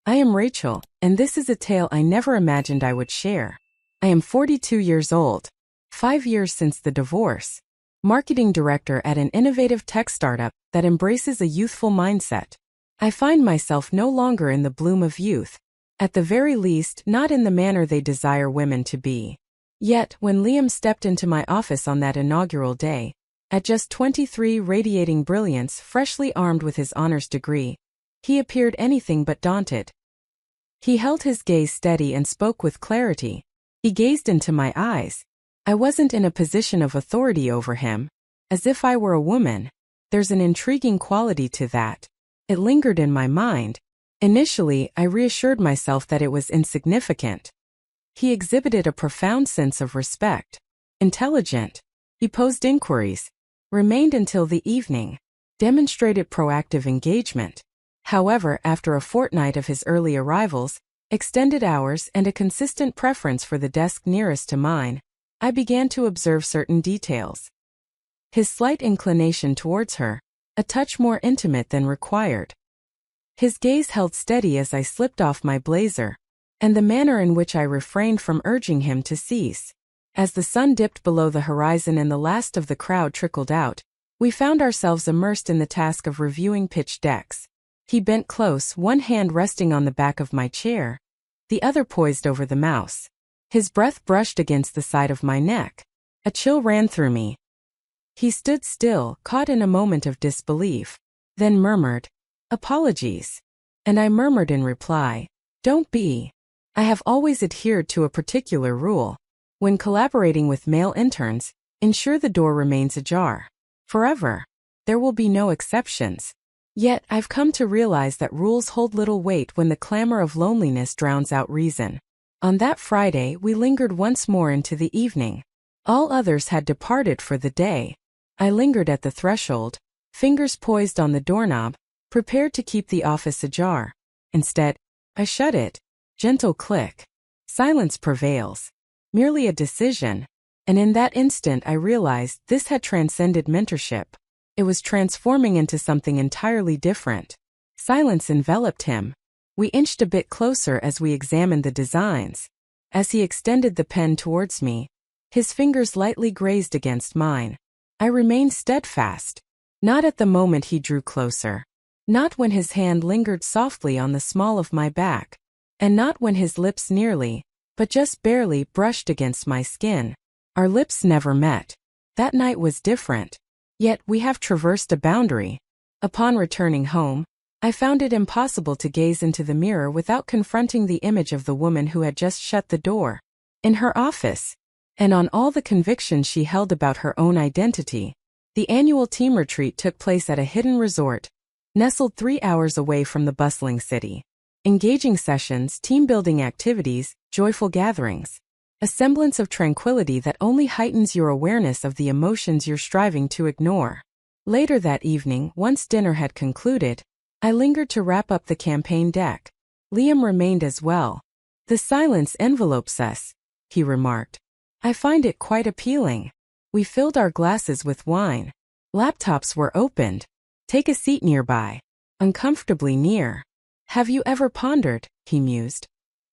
I am Rachel, and this is a tale I never imagined I would share. I am 42 years old, 5 years since the divorce, marketing director at an innovative tech startup that embraces a youthful mindset. I find myself no longer in the bloom of youth, at the very least not in the manner they desire women to be. Yet, when Liam stepped into my office on that inaugural day, at just 23 radiating brilliance, freshly armed with his honors degree, he appeared anything but daunted. He held his gaze steady and spoke with clarity. He gazed into my eyes. I wasn't in a position of authority over him, as if I were a woman. There's an intriguing quality to that. It lingered in my mind. Initially, I reassured myself that it was insignificant. He exhibited a profound sense of respect. Intelligent. He posed inquiries, remained until the evening, demonstrated proactive engagement. However, after a fortnight of his early arrivals, extended hours, and a consistent preference for the desk nearest to mine, I began to observe certain details. His slight inclination towards her, a touch more intimate than required. His gaze held steady as I slipped off my blazer, and the manner in which I refrained from urging him to cease. As the sun dipped below the horizon and the last of the crowd trickled out, we found ourselves immersed in the task of reviewing pitch decks. He bent close, one hand resting on the back of my chair, the other poised over the mouse. His breath brushed against the side of my neck. A chill ran through me. He stood still, caught in a moment of disbelief, then murmured, "Apologies." And I murmured in reply, "Don't be." I have always adhered to a particular rule. When collaborating with male interns, ensure the door remains ajar. Forever. There will be no exceptions. Yet, I've come to realize that rules hold little weight when the clamor of loneliness drowns out reason. On that Friday, we lingered once more into the evening. All others had departed for the day. I lingered at the threshold, fingers poised on the doorknob, prepared to keep the office ajar. Instead, I shut it. Gentle click. Silence prevails. Merely a decision. And in that instant I realized this had transcended mentorship. It was transforming into something entirely different. Silence enveloped him. We inched a bit closer as we examined the designs. As he extended the pen towards me, his fingers lightly grazed against mine. I remained steadfast. Not at the moment he drew closer. Not when his hand lingered softly on the small of my back. And not when his lips nearly, but just barely, brushed against my skin. Our lips never met. That night was different. Yet we have traversed a boundary. Upon returning home, I found it impossible to gaze into the mirror without confronting the image of the woman who had just shut the door. In her office, and on all the convictions she held about her own identity, the annual team retreat took place at a hidden resort, nestled 3 hours away from the bustling city. Engaging sessions, team-building activities, joyful gatherings. A semblance of tranquility that only heightens your awareness of the emotions you're striving to ignore. Later that evening, once dinner had concluded, I lingered to wrap up the campaign deck. Liam remained as well. "The silence envelopes us," he remarked. "I find it quite appealing." We filled our glasses with wine. Laptops were opened. "Take a seat nearby." Uncomfortably near. "Have you ever pondered," he mused,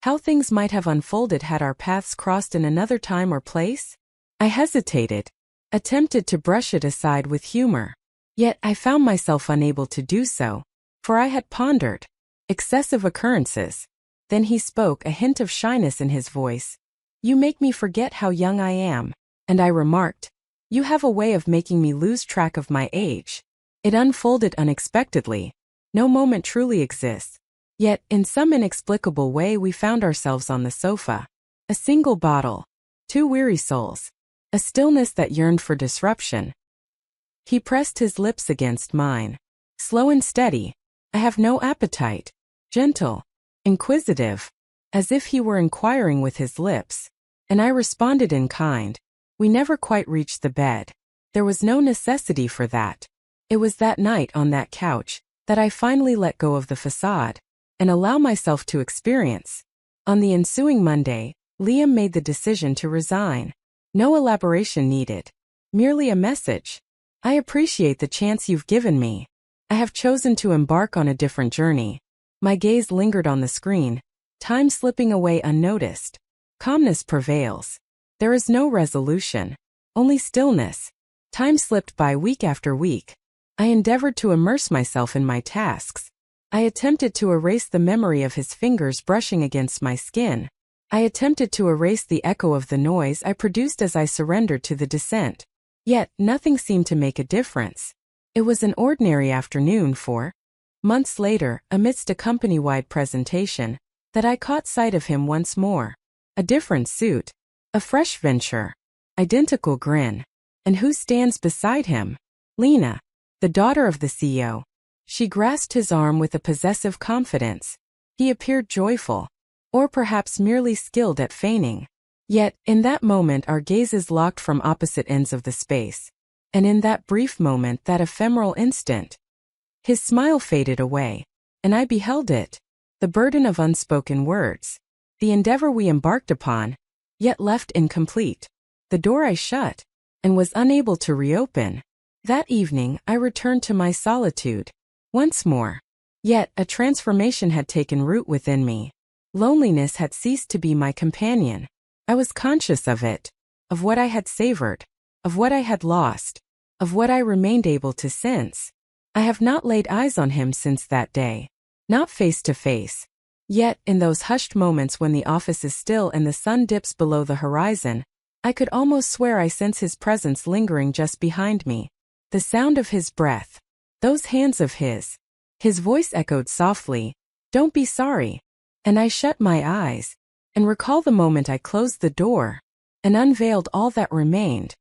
"how things might have unfolded had our paths crossed in another time or place?" I hesitated, attempted to brush it aside with humor. Yet I found myself unable to do so, for I had pondered excessive occurrences. Then he spoke, a hint of shyness in his voice. "You make me forget how young I am." And I remarked, "You have a way of making me lose track of my age." It unfolded unexpectedly. No moment truly exists. Yet, in some inexplicable way, we found ourselves on the sofa. A single bottle. 2 weary souls. A stillness that yearned for disruption. He pressed his lips against mine. Slow and steady. "I have no appetite." Gentle. Inquisitive. As if he were inquiring with his lips. And I responded in kind. We never quite reached the bed. There was no necessity for that. It was that night on that couch that I finally let go of the facade and allow myself to experience. On the ensuing Monday, Liam made the decision to resign. No elaboration needed. Merely a message. "I appreciate the chance you've given me. I have chosen to embark on a different journey. My gaze lingered on the screen, time slipping away unnoticed. Calmness prevails. There is no resolution, only stillness. Time slipped by week after week. I endeavored to immerse myself in my tasks. I attempted to erase the memory of his fingers brushing against my skin. I attempted to erase the echo of the noise I produced as I surrendered to the descent. Yet, nothing seemed to make a difference. It was an ordinary afternoon for months later, amidst a company-wide presentation, that I caught sight of him once more. A different suit. A fresh venture. Identical grin. And who stands beside him? Lena, the daughter of the CEO. She grasped his arm with a possessive confidence. He appeared joyful. Or perhaps merely skilled at feigning. Yet, in that moment our gazes locked from opposite ends of the space. And in that brief moment, that ephemeral instant, his smile faded away, and I beheld it. The burden of unspoken words. The endeavor we embarked upon, yet left incomplete. The door I shut, and was unable to reopen. That evening I returned to my solitude. Once more. Yet a transformation had taken root within me. Loneliness had ceased to be my companion. I was conscious of it, of what I had savored, of what I had lost, of what I remained able to sense. I have not laid eyes on him since that day. Not face to face. Yet, in those hushed moments when the office is still and the sun dips below the horizon, I could almost swear I sense his presence lingering just behind me. The sound of his breath. Those hands of his. His voice echoed softly, "Don't be sorry." And I shut my eyes, and recall the moment I closed the door, and unveiled all that remained.